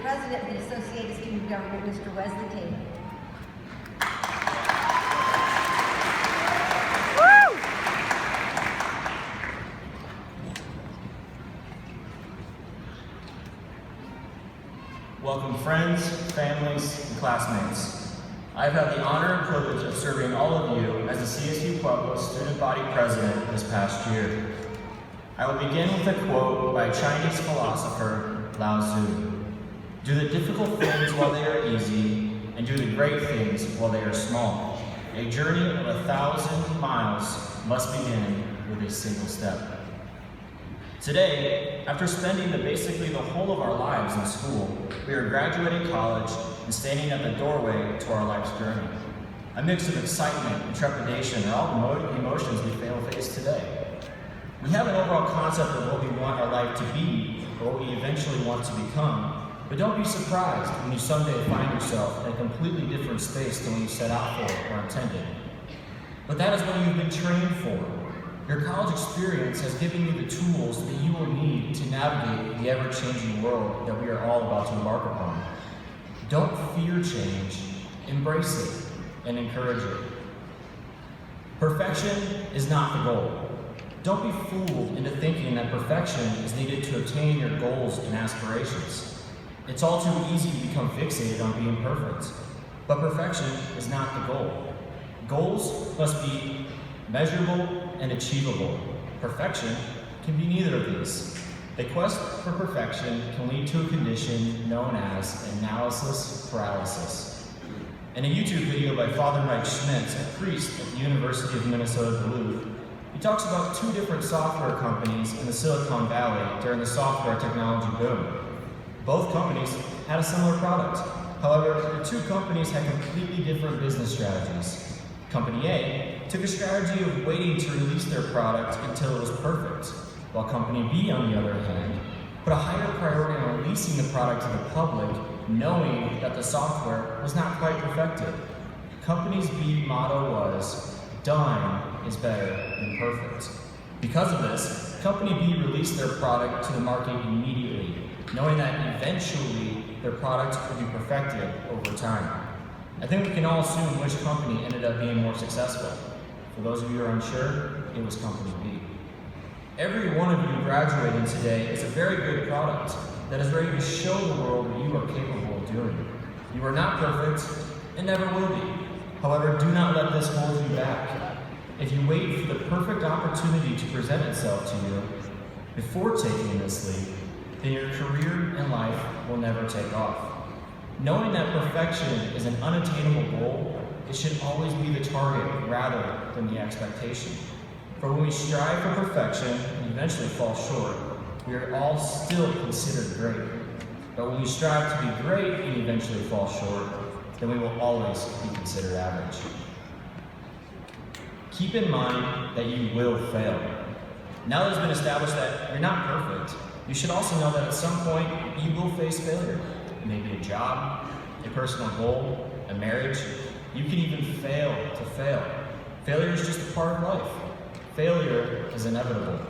President of the Associated Student of Government, Mr. Wesley Taylor. Welcome friends, families, and classmates. I've had the honor and privilege of serving all of you as the CSU-Pueblo Student Body President this past year. I will begin with a quote by Chinese philosopher Lao Tzu. Do the difficult things while they are easy, and do the great things while they are small. A journey of 1,000 miles must begin with a single step. Today, after spending basically the whole of our lives in school, we are graduating college and standing at the doorway to our life's journey. A mix of excitement and trepidation are all the emotions we face today. We have an overall concept of what we want our life to be, or what we eventually want to become, but don't be surprised when you someday find yourself in a completely different space than what you set out for or intended. But that is what you've been trained for. Your college experience has given you the tools that you will need to navigate the ever-changing world that we are all about to embark upon. Don't fear change, embrace it, and encourage it. Perfection is not the goal. Don't be fooled into thinking that perfection is needed to obtain your goals and aspirations. It's all too easy to become fixated on being perfect, but perfection is not the goal. Goals must be measurable and achievable. Perfection can be neither of these. The quest for perfection can lead to a condition known as analysis paralysis. In a YouTube video by Father Mike Schmitz, a priest at the University of Minnesota Duluth, he talks about two different software companies in the Silicon Valley during the software technology boom. Both companies had a similar product. However, the two companies had completely different business strategies. Company A took a strategy of waiting to release their product until it was perfect, while Company B, on the other hand, put a higher priority on releasing the product to the public, knowing that the software was not quite perfected. Company B's motto was, "Done is better than perfect." Because of this, Company B released their product to the market immediately, knowing that eventually their product would be perfected over time. I think we can all assume which company ended up being more successful. For those of you who are unsure, it was Company B. Every one of you graduating today is a very good product that is ready to show the world what you are capable of doing. You are not perfect and never will be. However, do not let this hold you back. If you wait for the perfect opportunity to present itself to you before taking this leap, then your career and life will never take off. Knowing that perfection is an unattainable goal, it should always be the target rather than the expectation. For when we strive for perfection and eventually fall short, we are all still considered great. But when we strive to be great and eventually fall short, then we will always be considered average. Keep in mind that you will fail. Now that it's been established that you're not perfect, you should also know that at some point you will face failure. Maybe a job, a personal goal, a marriage. You can even fail to fail. Failure is just a part of life. Failure is inevitable.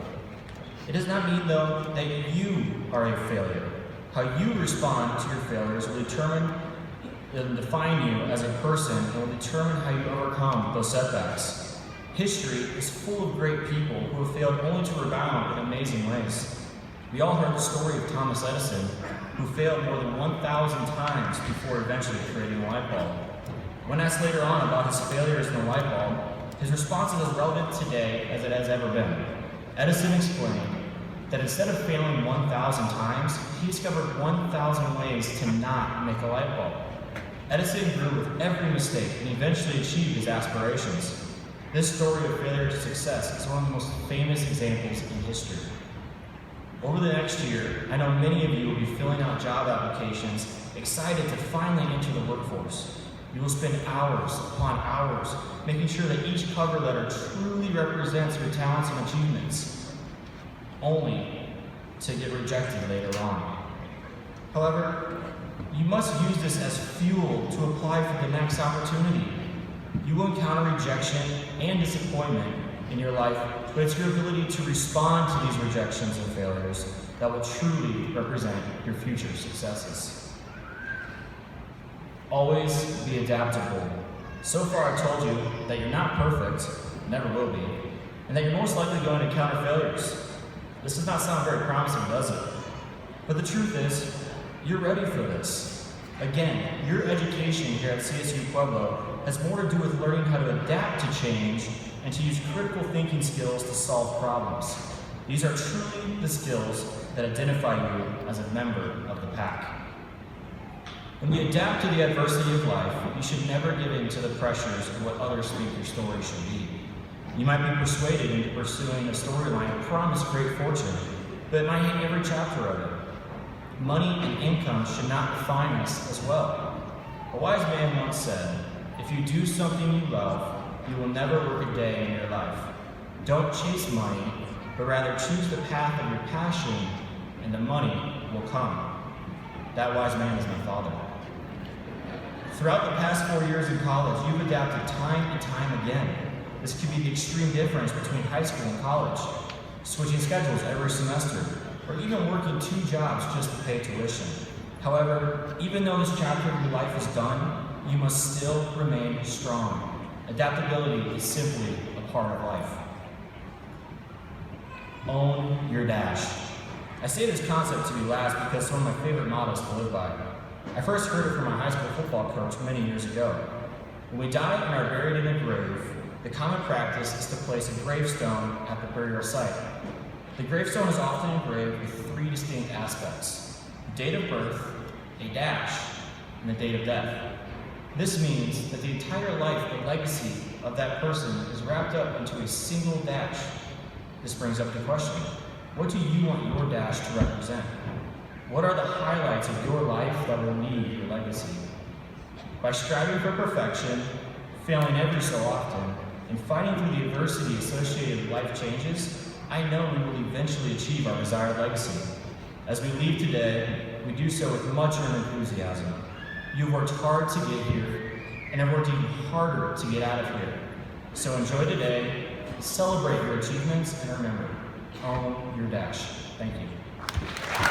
It does not mean, though, that you are a failure. How you respond to your failures will define you as a person and will determine how you overcome those setbacks. History is full of great people who have failed only to rebound in amazing ways. We all heard the story of Thomas Edison, who failed more than 1,000 times before eventually creating a light bulb. When asked later on about his failures in the light bulb, his response is as relevant today as it has ever been. Edison explained that instead of failing 1,000 times, he discovered 1,000 ways to not make a light bulb. Edison grew with every mistake and eventually achieved his aspirations. This story of failure to success is one of the most famous examples in history. Over the next year, I know many of you will be filling out job applications, excited to finally enter the workforce. You will spend hours upon hours making sure that each cover letter truly represents your talents and achievements, only to get rejected later on. However, you must use this as fuel to apply for the next opportunity. You will encounter rejection and disappointment in your life, but it's your ability to respond to these rejections and failures that will truly represent your future successes. Always be adaptable. So far I've told you that you're not perfect, never will be, and that you're most likely going to encounter failures. This does not sound very promising, does it? But the truth is, you're ready for this. Again, your education here at CSU-Pueblo has more to do with learning how to adapt to change and to use critical thinking skills to solve problems. These are truly the skills that identify you as a member of the pack. When you adapt to the adversity of life, you should never give in to the pressures of what others think your story should be. You might be persuaded into pursuing a storyline that promised great fortune, but it might hate every chapter of it. Money and income should not define us as well. A wise man once said, "If you do something you love, you will never work a day in your life. Don't chase money, but rather choose the path of your passion, and the money will come." That wise man is my father. Throughout the past 4 years in college, you've adapted time and time again. This could be the extreme difference between high school and college, switching schedules every semester, or even working 2 jobs just to pay tuition. However, even though this chapter of your life is done, you must still remain strong. Adaptability is simply a part of life. Own your dash. I say this concept to be last because it's one of my favorite mottos to live by. I first heard it from my high school football coach many years ago. When we die and are buried in a grave, the common practice is to place a gravestone at the burial site. The gravestone is often engraved with 3 distinct aspects: date of birth, a dash, and the date of death. This means that the entire life and legacy of that person is wrapped up into a single dash. This brings up the question, what do you want your dash to represent? What are the highlights of your life that will leave your legacy? By striving for perfection, failing every so often, and fighting through the adversity associated with life changes, I know we will eventually achieve our desired legacy. As we leave today, we do so with much earned enthusiasm. You've worked hard to get here, and have worked even harder to get out of here. So enjoy today, celebrate your achievements, and remember, own your dash. Thank you.